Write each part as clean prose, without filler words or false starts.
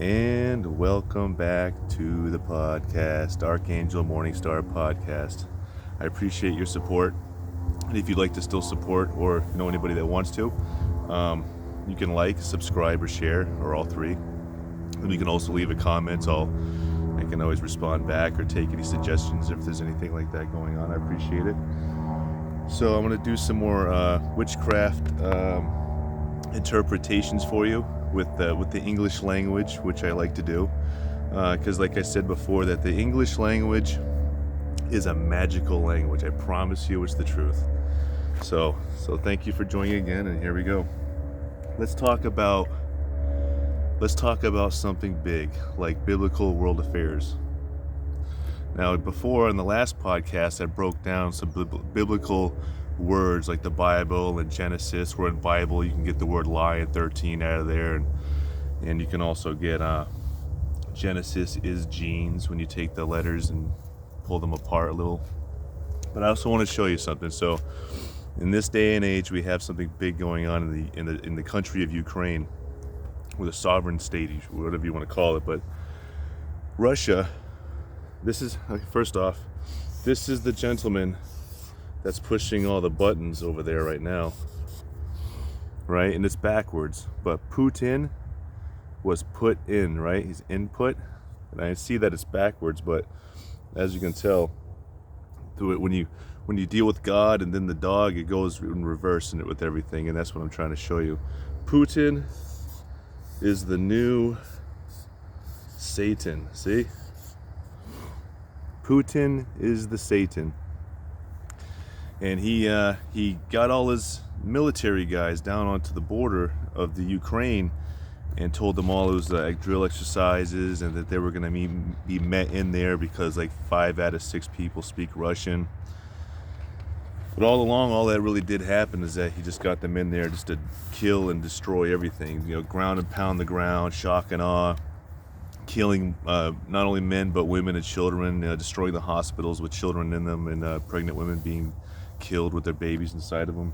And welcome back to the podcast, Archangel Morningstar Podcast. I appreciate your support. And if you'd like to still support or know anybody that wants to, you can like, subscribe, or share, or all three. And you can also leave a comment. I can always respond back or take any suggestions if there's anything like that going on. I appreciate it. So I'm going to do some more witchcraft interpretations for you with the English language, which I like to do, because like I said before, that the English language is a magical language. I promise you, it's the truth. So thank you for joining again, and here we go. Let's talk about something big, like biblical world affairs. Now, before in the last podcast, I broke down some biblical words like the Bible and Genesis, where in Bible you can get the word lion 13 out of there, and you can also get Genesis is genes when you take the letters and pull them apart a little. But I also want to show you something. So in this day and age, we have something big going on in the country of Ukraine, with a sovereign state, whatever you want to call it. But Russia, this is, first off, this is the gentleman that's pushing all the buttons over there right now, right? And it's backwards, but Putin was put in, right? He's input, and I see that it's backwards, but as you can tell, through it, when you deal with God and then the dog, it goes in reverse in it with everything, and that's what I'm trying to show you. Putin is the new Satan. See? Putin is the Satan. And he got all his military guys down onto the border of the Ukraine and told them all it was drill exercises, and that they were going to be met in there because like 5 out of 6 people speak Russian. But all along, all that really did happen is that he just got them in there just to kill and destroy everything. You know, ground and pound the ground, shock and awe, killing not only men but women and children, destroying the hospitals with children in them, and pregnant women being killed with their babies inside of them.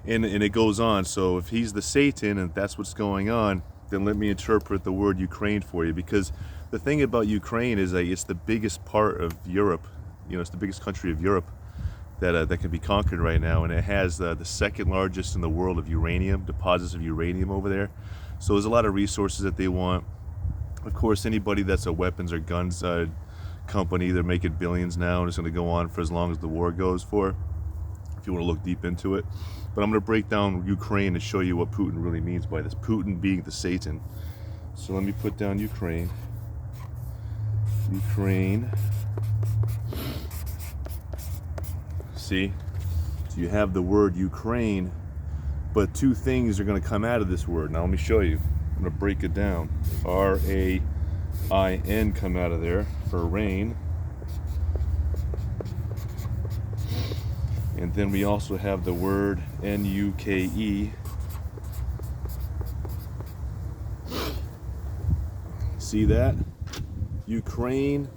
And it goes on. So if he's the Satan and that's what's going on, then let me interpret the word Ukraine for you. Because the thing about Ukraine is that it's the biggest part of Europe. You know, it's the biggest country of Europe that can be conquered right now, and it has the second largest in the world of uranium, deposits of uranium over there. So there's a lot of resources that they want. Of course, anybody that's a weapons or guns company, they're making billions now, and it's going to go on for as long as the war goes for, if you want to look deep into it. But I'm going to break down Ukraine and show you what Putin really means by this, Putin being the Satan. So let me put down Ukraine. See? So you have the word Ukraine, but 2 things are going to come out of this word. Now let me show you. I'm going to break it down. R-A-I-N come out of there for rain. And then we also have the word N-U-K-E. See that? Ukraine,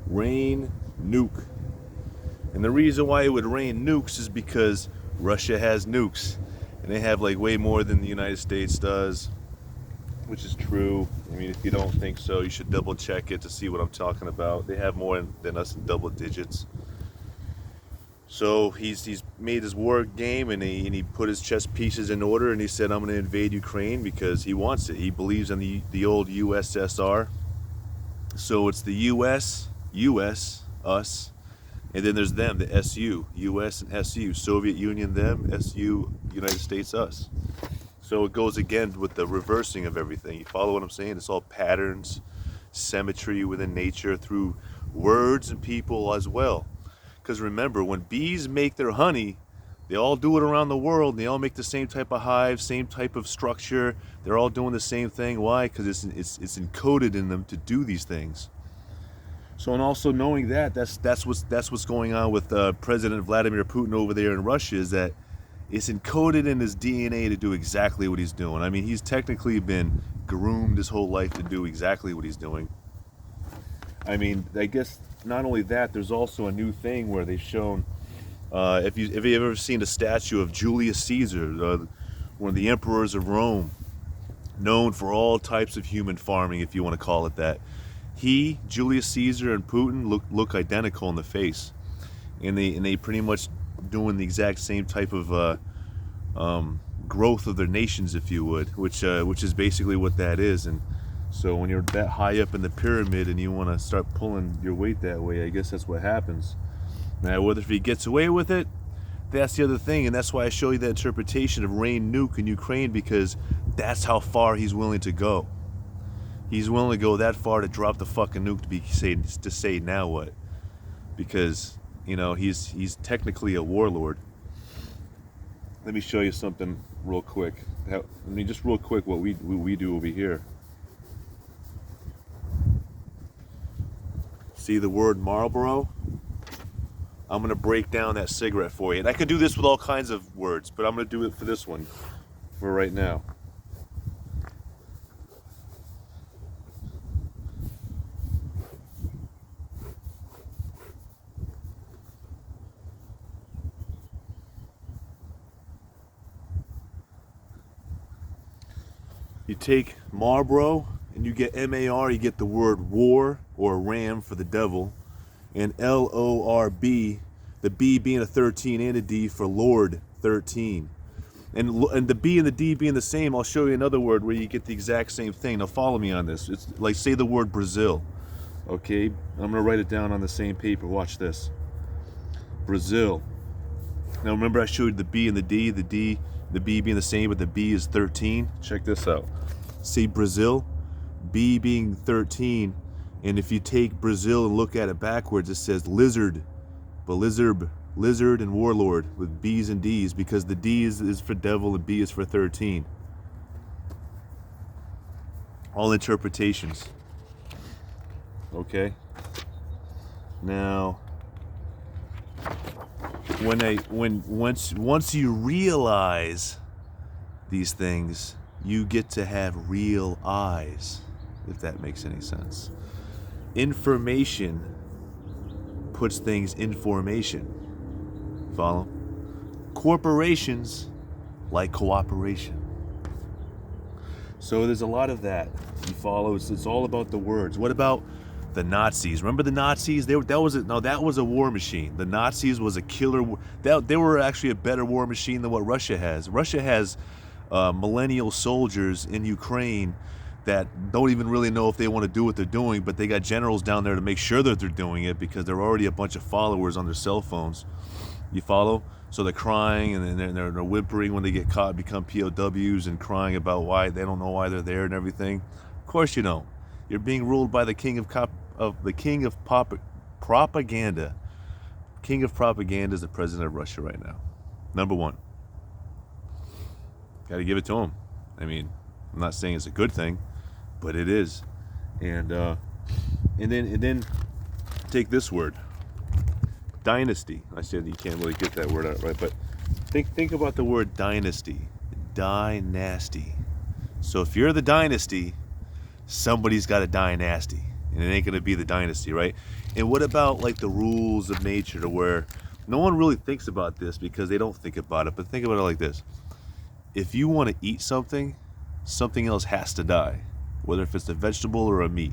rain, nuke. And the reason why it would rain nukes is because Russia has nukes. And they have like way more than the United States does, which is true. I mean, if you don't think so, you should double check it to see what I'm talking about. They have more than us in double digits. So he's made his war game, and he put his chess pieces in order, and he said, I'm going to invade Ukraine because he wants it. He believes in the old USSR. So it's the US, us, and then there's them, the SU, US and SU, Soviet Union, them, SU, United States, us. So it goes again with the reversing of everything. You follow what I'm saying? It's all patterns, symmetry within nature through words and people as well. Because remember, when bees make their honey, they all do it around the world. They all make the same type of hive, same type of structure. They're all doing the same thing. Why? Because it's encoded in them to do these things. So, and also knowing that's what's going on with President Vladimir Putin over there in Russia, is that it's encoded in his DNA to do exactly what he's doing. I mean, he's technically been groomed his whole life to do exactly what he's doing. I mean, I guess not only that, there's also a new thing where they've shown, if you've ever seen a statue of Julius Caesar, one of the emperors of Rome, known for all types of human farming, if you want to call it that. He, Julius Caesar, and Putin look identical in the face, and they pretty much doing the exact same type of growth of their nations, if you would, which is basically what that is. And so when you're that high up in the pyramid and you want to start pulling your weight that way, I guess that's what happens. Now, whether if he gets away with it, that's the other thing, and that's why I show you that interpretation of rain nuke in Ukraine, because that's how far he's willing to go. He's willing to go that far to drop the fucking nuke to say now what? Because, you know, he's technically a warlord. Let me show you something real quick. Just real quick what we do over here. See the word Marlboro? I'm going to break down that cigarette for you. And I could do this with all kinds of words, but I'm going to do it for this one for right now. You take Marlboro and you get M-A-R, you get the word war or ram for the devil, and L-O-R-B, the B being a 13 and a D for Lord 13. And the B and the D being the same, I'll show you another word where you get the exact same thing. Now follow me on this. It's like, say the word Brazil. Okay, I'm going to write it down on the same paper. Watch this. Brazil. Now remember I showed you the B and the D, the B being the same, but the B is 13. Check this out. See Brazil, B being 13, and if you take Brazil and look at it backwards, it says lizard, but lizard and warlord with B's and D's, because the D is for devil and B is for 13. All interpretations. Okay. Now, once you realize these things, you get to have real eyes, if that makes any sense. Information puts things in formation. Follow? Corporations like cooperation. So there's a lot of that. You follow? It's all about the words. What about the Nazis? Remember the Nazis? That was a war machine. The Nazis was a killer. They were actually a better war machine than what Russia has. Russia has millennial soldiers in Ukraine that don't even really know if they want to do what they're doing, but they got generals down there to make sure that they're doing it, because they're already a bunch of followers on their cell phones. You follow? So they're crying and they're whimpering when they get caught, become POWs, and crying about why they don't know why they're there and everything. Of course you don't. You're being ruled by the king of propaganda. King of propaganda is the president of Russia right now. Number one. Got to give it to him. I mean, I'm not saying it's a good thing, but it is. And then take this word, dynasty. I said you can't really get that word out right, but think about the word dynasty. Dynasty. So if you're the dynasty, somebody's got to die nasty, and it ain't gonna be the dynasty, right? And what about like the rules of nature, to where no one really thinks about this because they don't think about it, but think about it like this. If you want to eat something, something else has to die, whether if it's a vegetable or a meat.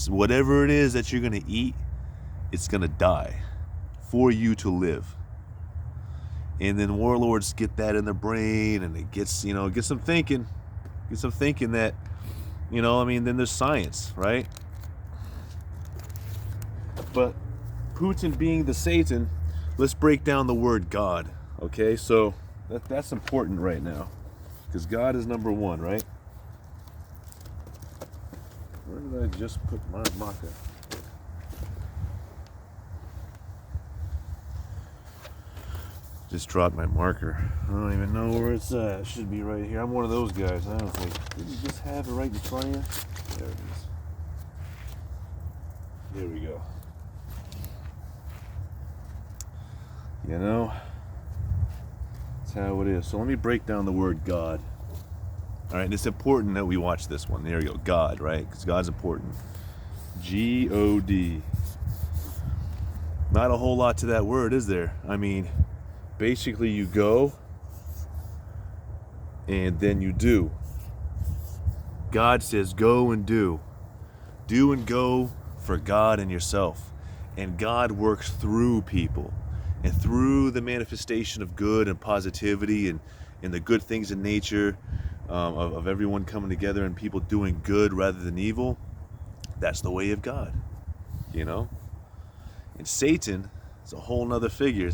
Whatever it is that you're going to eat, it's going to die for you to live. And then warlords get that in their brain, and it gets them thinking that, then there's science, right? But Putin being the Satan, let's break down the word God, okay? So that's important right now, because God is number one, right? Where did I just put my marker? Just dropped my marker. I don't even know where it's at. It should be right here. I'm one of those guys. I don't think. Did you just have it right in front of you? There it is. There we go. That's how it is. So let me break down the word God. All right, and it's important that we watch this one. There you go, God, right? Because God's important. G-O-D. Not a whole lot to that word, is there? I mean, basically you go and then you do. God says go and do. Do and go for God and yourself. And God works through people. And through the manifestation of good and positivity and the good things in nature, of everyone coming together and people doing good rather than evil, that's the way of God, you know? And Satan is a whole nother figure.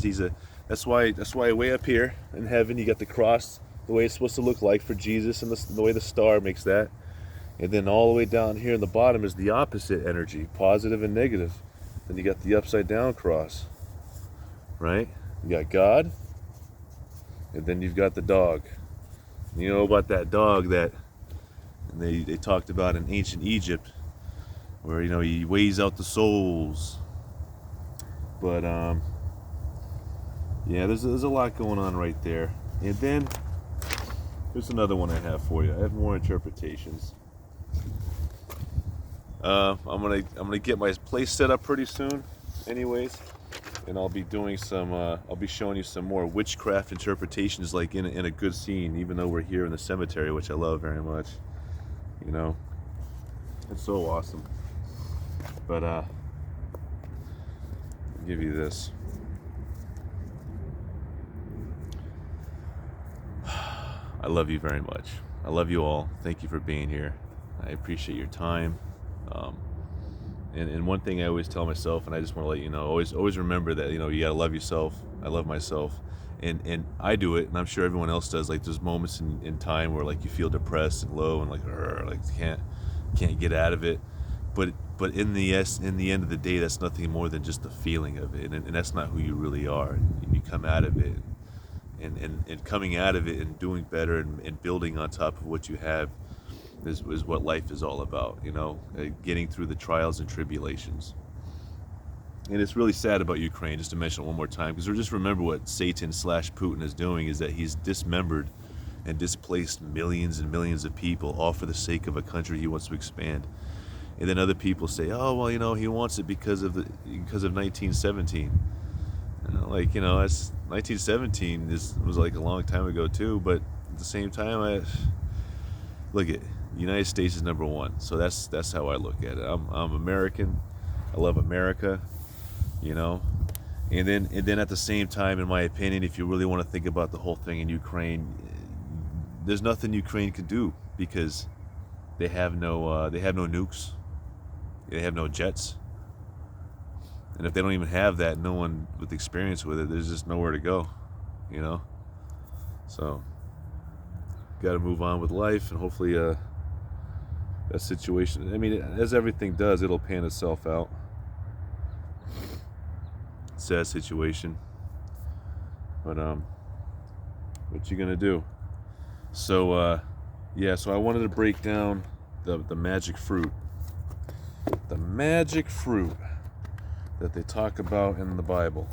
That's why way up here in heaven you got the cross, the way it's supposed to look like for Jesus, and the way the star makes that. And then all the way down here in the bottom is the opposite energy, positive and negative. Then you got the upside down cross, right? You got God, and then you've got the dog. You know about that dog that they talked about in ancient Egypt, where he weighs out the souls. But yeah, there's a lot going on right there. And then there's another one I have for you. I have more interpretations. I'm gonna get my place set up pretty soon, anyways, and I'll be doing some. I'll be showing you some more witchcraft interpretations, like in a good scene. Even though we're here in the cemetery, which I love very much, it's so awesome. But I'll give you this. I love you very much. I love you all. Thank you for being here. I appreciate your time. And one thing I always tell myself, and I just want to let you know, always remember that, you gotta love yourself. I love myself. And I do it, and I'm sure everyone else does. Like, there's moments in time where, like, you feel depressed and low and like can't get out of it. But in the end of the day, that's nothing more than just the feeling of it, and that's not who you really are. And you come out of it, and coming out of it and doing better and building on top of what you have is what life is all about, getting through the trials and tribulations. And it's really sad about Ukraine, just to mention it one more time, because just remember what Satan/Putin is doing is that he's dismembered and displaced millions and millions of people, all for the sake of a country he wants to expand. And then other people say, oh, well, he wants it because of 1917. That's 1917 was like a long time ago too, but at the same time, look at the United States is number one. So that's how I look at it. I'm American. I love America, And then at the same time, in my opinion, if you really want to think about the whole thing in Ukraine, there's nothing Ukraine can do, because they have no nukes. They have no jets. And if they don't even have that, no one with experience with it, there's just nowhere to go, So, got to move on with life, and hopefully that situation, as everything does, it'll pan itself out. Sad situation. But, what you gonna do? So, so I wanted to break down the magic fruit. The magic fruit that they talk about in the Bible.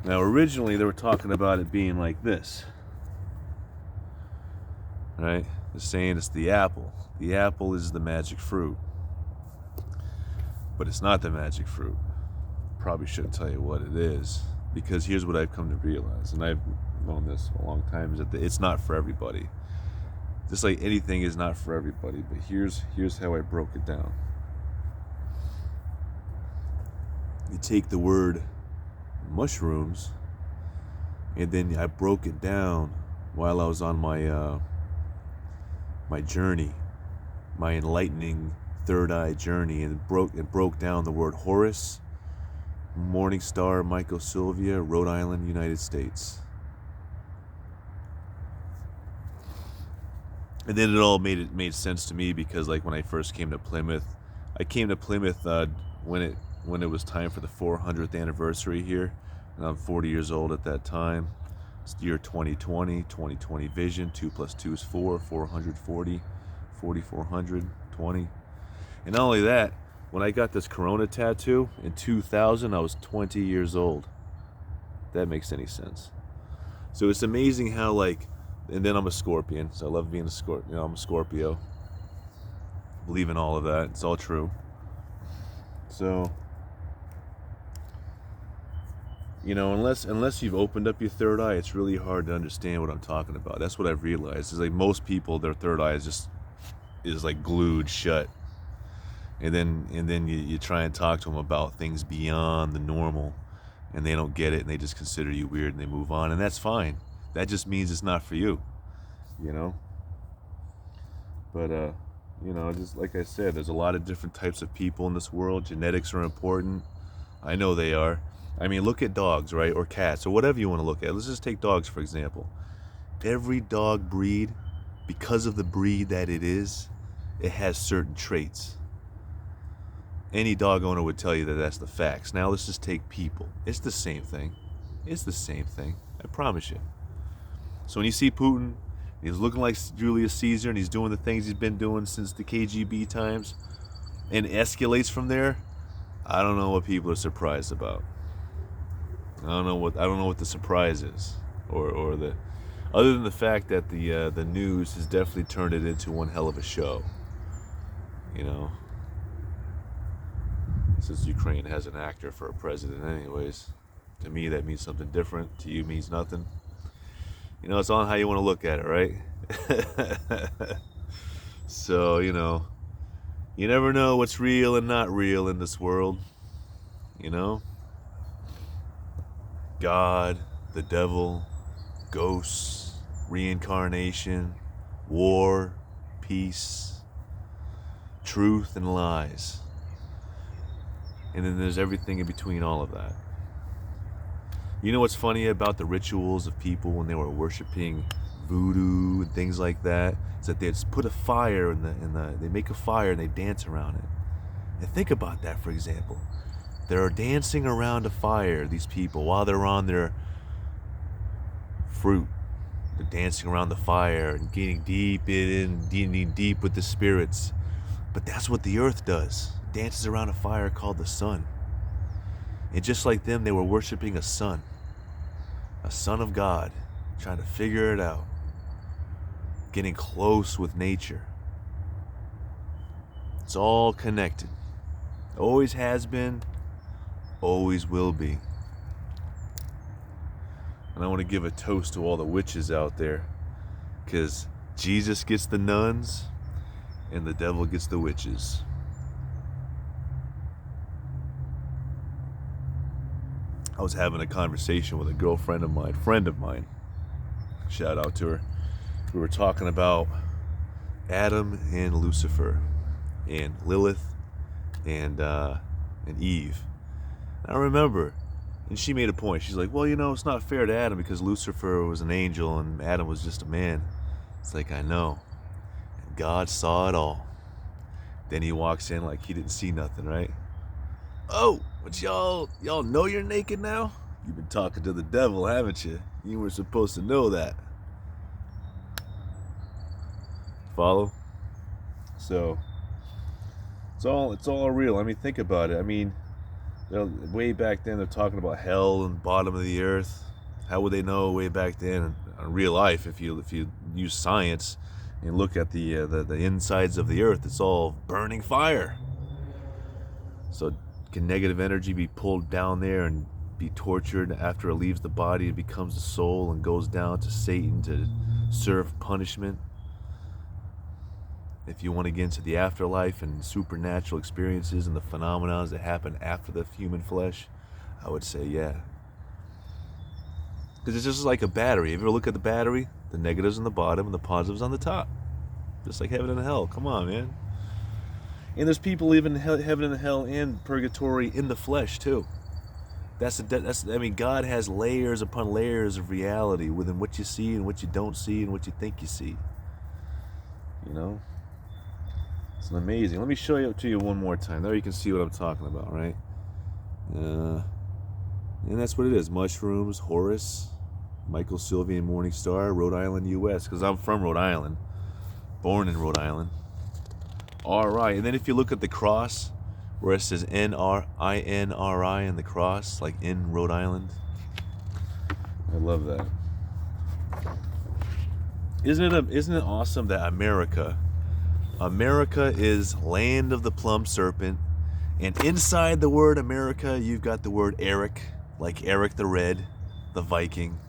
Now, originally they were talking about it being like this, right? They're saying it's the apple. The apple is the magic fruit, but it's not the magic fruit. Probably shouldn't tell you what it is, because here's what I've come to realize, and I've known this for a long time, is that it's not for everybody. Just like anything is not for everybody, but here's how I broke it down. You take the word mushrooms, and then I broke it down while I was on my my journey, my enlightening third eye journey, and broke down the word Horus, Morning Star, Mycosylvia, Rhode Island, United States. And then it all made sense to me, because like when I first came to Plymouth, when it was time for the 400th anniversary here, and I'm 40 years old at that time. It's the year 2020 vision, 2 + 2 is 4, 440, 4400, 20. And not only that, when I got this Corona tattoo in 2000, I was 20 years old. If that makes any sense. So it's amazing how, and then I'm a Scorpion, so I love being a Scorpion. I'm a Scorpio. Believe in all of that. It's all true. So, unless you've opened up your third eye, it's really hard to understand what I'm talking about. That's what I've realized. Is like most people, their third eye is just is like glued shut. And then you try and talk to them about things beyond the normal, and they don't get it, and they just consider you weird, and they move on, and that's fine. That just means it's not for you, you know. But you know, just like I said, there's a lot of different types of people in this world. Genetics are important. I know they are. I mean, look at dogs, right, or cats, or whatever you want to look at. Let's just take dogs for example. Every dog breed, because of the breed that it is, it has certain traits. Any dog owner would tell you that that's the facts. Now let's just take people. It's the same thing. It's the same thing. I promise you. So when you see Putin, he's looking like Julius Caesar, and he's doing the things he's been doing since the KGB times, and escalates from there, I don't know what people are surprised about. I don't know what the surprise is, or the, other than the fact that the news has definitely turned it into one hell of a show. You know. Since Ukraine has an actor for a president anyways. To me, that means something different. To you, means nothing. You know, it's on how you want to look at it, right? So, you know, you never know what's real and not real in this world. You know? God, the devil, ghosts, reincarnation, war, peace, truth, and lies. And then there's everything in between all of that. You know what's funny about the rituals of people when they were worshiping voodoo and things like that? Is that they just put a fire they make a fire and they dance around it. And think about that, for example. They're dancing around a fire, these people, while they're on their fruit. They're dancing around the fire and getting deep with the spirits. But that's what the earth does. Dances around a fire called the sun. And just like them, they were worshiping a son of God, trying to figure it out, getting close with nature. It's all connected. Always has been, always will be. And I want to give a toast to all the witches out there, because Jesus gets the nuns and the devil gets the witches. I was having a conversation with a friend of mine, shout out to her. We were talking about Adam and Lucifer, and Lilith, and Eve. And I remember, and she made a point. She's like, well, you know, it's not fair to Adam because Lucifer was an angel and Adam was just a man. It's like, I know. And God saw it all. Then he walks in like he didn't see nothing, right? Oh, but y'all know you're naked now? You've been talking to the devil, haven't you? You were supposed to know that. Follow? So it's all real. I mean, think about it. I mean, way back then they're talking about hell and bottom of the earth. How would they know way back then in real life if you use science and look at the insides of the earth? It's all burning fire. So can negative energy be pulled down there and be tortured after it leaves the body? It becomes a soul and goes down to Satan to serve punishment. If you want to get into the afterlife and supernatural experiences and the phenomena that happen after the human flesh, I would say yeah. Because it's just like a battery. If you ever look at the battery, the negatives on the bottom and the positives on the top. Just like heaven and hell. Come on, man. And there's people living in heaven and hell and purgatory in the flesh too. I mean, God has layers upon layers of reality within what you see and what you don't see and what you think you see. You know? It's amazing. Let me show it to you one more time. There you can see what I'm talking about, right? And that's what it is. Mushrooms, Horus, Michael Sylvian Morningstar, Rhode Island, U.S. Because I'm from Rhode Island. Born in Rhode Island. All right. And then if you look at the cross, where it says N-R-I-N-R-I in the cross, like in Rhode Island. I love that. Isn't it awesome that America is land of the plum serpent, and inside the word America, you've got the word Eric, like Eric the Red, the Viking.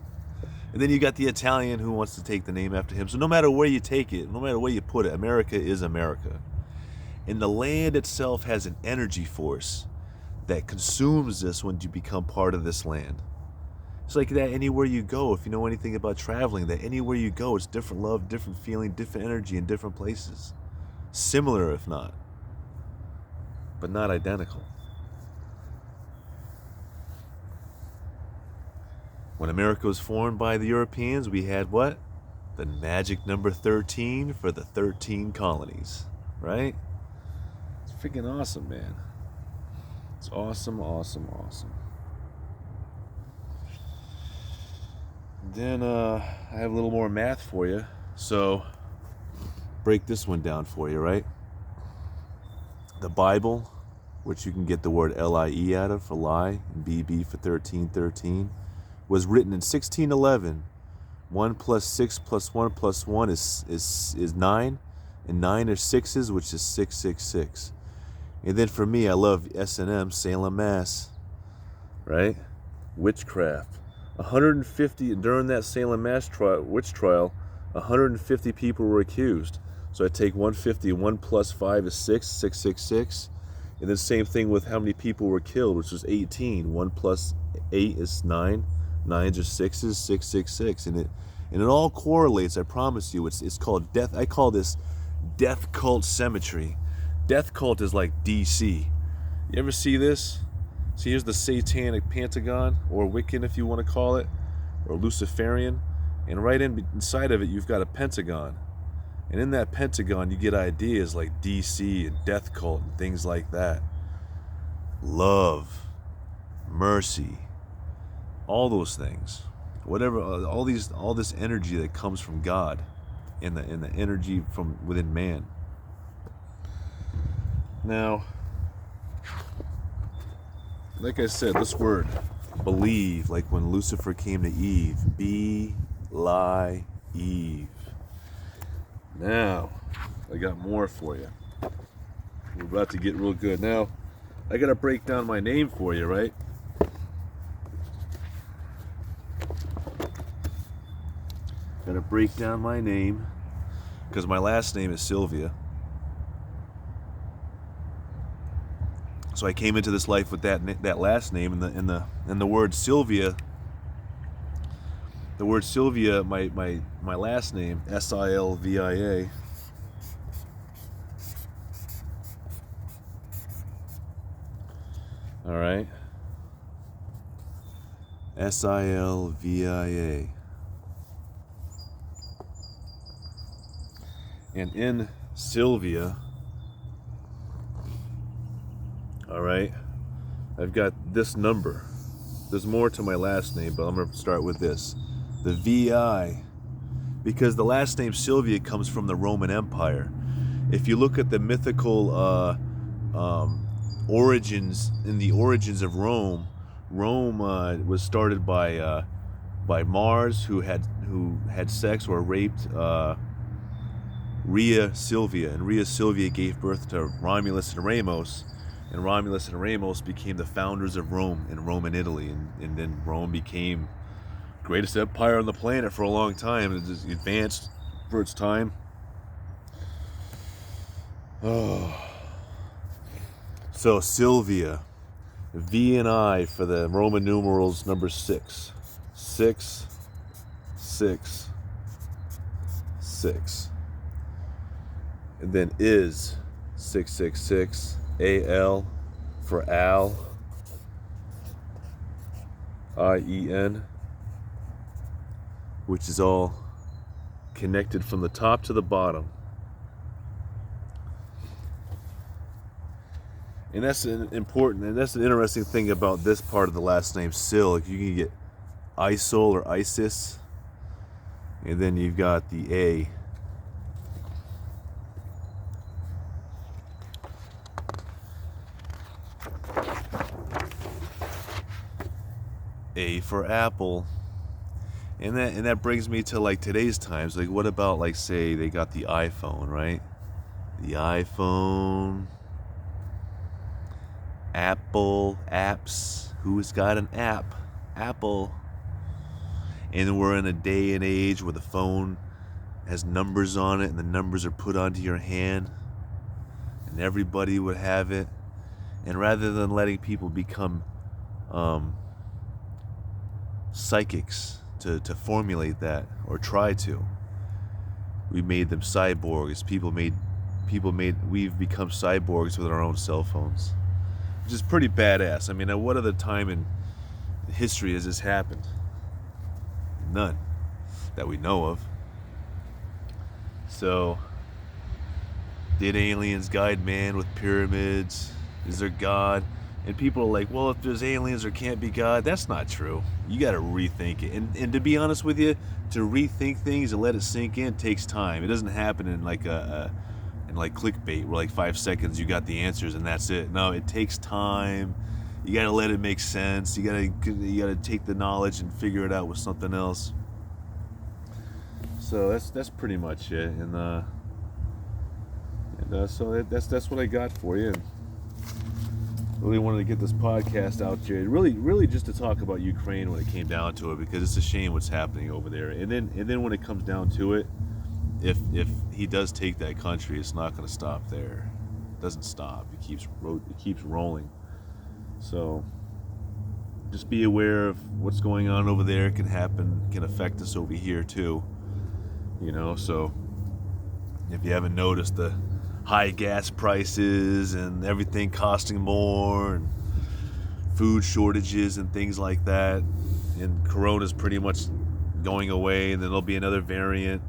And then you got the Italian who wants to take the name after him. So no matter where you take it, no matter where you put it, America is America. And the land itself has an energy force that consumes us when you become part of this land. It's like that anywhere you go. If you know anything about traveling, that anywhere you go, it's different love, different feeling, different energy in different places. Similar, if not, but not identical. When America was formed by the Europeans, we had what? The magic number 13 for the 13 colonies, right? It's freaking awesome, man. It's awesome, awesome, awesome. Then I have a little more math for you. So break this one down for you, right? The Bible, which you can get the word L-I-E out of for lie, and B-B for 1313, was written in 1611. 1 plus 6 plus 1 plus 1 is 9, and 9 are 6s, which is 666. And then for me, I love S&M, Salem, Mass, right? Witchcraft. 150, during that Salem, Mass witch trial, 150 people were accused. So I take 150, 1 plus 5 is 6, 666. And then same thing with how many people were killed, which was 18. 1 plus 8 is 9. 9s are 6s, 666. And it all correlates, I promise you. It's called death. I call this death cult symmetry. Death cult is like DC. You ever see this? See, here's the satanic pentagon, or Wiccan if you want to call it, or Luciferian. And right inside of it, you've got a pentagon. And in that pentagon, you get ideas like DC and death cult and things like that. Love, mercy, all those things. Whatever, all this energy that comes from God, and the energy from within man. Now, like I said, this word, believe, like when Lucifer came to Eve, be, lie, Eve. Now, I got more for you. We're about to get real good. Now, I got to break down my name for you, right? Got to break down my name, because my last name is Sylvia. So I came into this life with that last name, and the word Sylvia. The word Sylvia, my last name, Silvia. All right. Silvia. And in Sylvia, all right, I've got this number. There's more to my last name, but I'm going to start with this. The VI, because the last name Sylvia comes from the Roman Empire. If you look at the mythical origins, in the origins of Rome, Rome was started by Mars, who had sex or raped Rhea Silvia, and Rhea Silvia gave birth to Romulus and Remus, and Romulus and Remus became the founders of Rome in Roman Italy, and then Rome became the greatest empire on the planet for a long time. It just advanced for its time. Oh. So Sylvia, V and I for the Roman numerals number 6. 6, 6, 6. And then is 666, AL for Al, IEN, which is all connected from the top to the bottom. And that's an interesting thing about this part of the last name, Sil. Like you can get Isol or Isis, and then you've got the A. A for Apple. And that brings me to like today's times. Like what about, like, say they got the iPhone, right? The iPhone, Apple, apps. Who's got an app? Apple. And we're in a day and age where the phone has numbers on it, and the numbers are put onto your hand, and everybody would have it. And rather than letting people become psychics to formulate that or try to, we made them cyborgs. We've become cyborgs with our own cell phones, which is pretty badass. I mean, at what other time in history has this happened? None that we know of. So, did aliens guide man with pyramids? Is there God? And people are like, well, if there's aliens, there can't be God. That's not true. You got to rethink it. And to be honest with you, to rethink things and let it sink in takes time. It doesn't happen in like clickbait, where like 5 seconds you got the answers and that's it. No, it takes time. You got to let it make sense. You got to take the knowledge and figure it out with something else. So that's pretty much it. And so that's what I got for you. And really wanted to get this podcast out there, really just to talk about Ukraine when it came down to it, because it's a shame what's happening over there. And then when it comes down to it, if he does take that country, it's not going to stop there. It doesn't stop. It keeps rolling. So just be aware of what's going on over there. Can affect us over here too. So if you haven't noticed the high gas prices and everything costing more, and food shortages and things like that, and Corona's pretty much going away, and then there'll be another variant.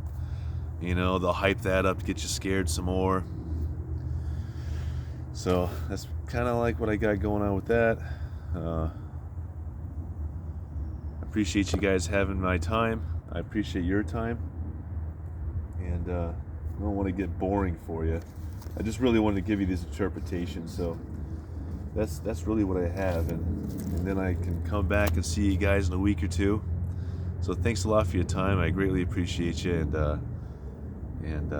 They'll hype that up to get you scared some more. So that's kind of like what I got going on with that. I appreciate you guys having my time. I appreciate your time. And I don't want to get boring for you. I just really wanted to give you this interpretation. So that's really what I have. And then I can come back and see you guys in a week or two. So thanks a lot for your time. I greatly appreciate you. And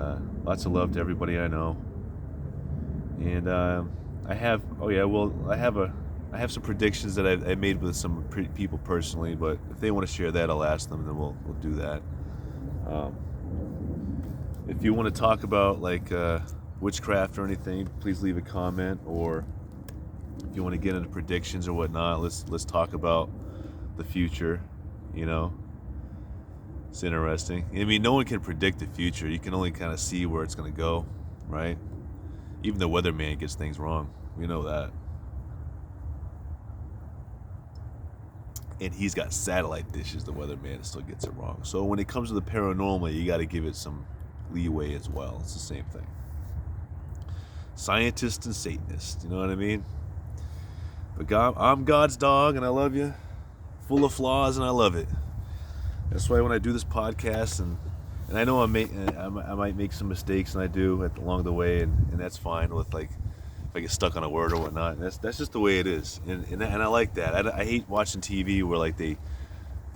lots of love to everybody I know. And I have some predictions that I made with some people personally, but if they want to share that, I'll ask them, and then we'll do that. If you want to talk about like witchcraft or anything, please leave a comment. Or if you want to get into predictions or whatnot, let's talk about the future. It's interesting. I mean, no one can predict the future. You can only kind of see where it's going to go, right? Even the weatherman gets things wrong. We know that. And he's got satellite dishes. The weatherman still gets it wrong. So when it comes to the paranormal, you got to give it some leeway as well. It's the same thing. Scientist and Satanist. You know what I mean? But I'm God's dog, and I love you. Full of flaws, and I love it. That's why when I do this podcast, and I know I might make some mistakes, and I do along the way, and that's fine. With like if I get stuck on a word or whatnot, that's just the way it is. And I like that. I hate watching TV where like they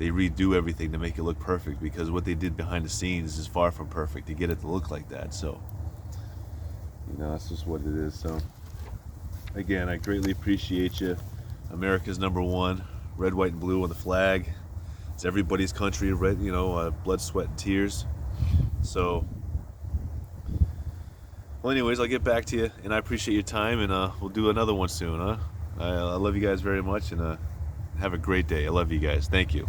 redo everything to make it look perfect, because what they did behind the scenes is far from perfect to get it to look like that. So that's just what it is. So again, I greatly appreciate you. America's #1, red, white, and blue on the flag. It's everybody's country, red, blood, sweat, and tears. So, well, anyways, I'll get back to you, and I appreciate your time, and we'll do another one soon, huh? I love you guys very much, and have a great day. I love you guys. Thank you.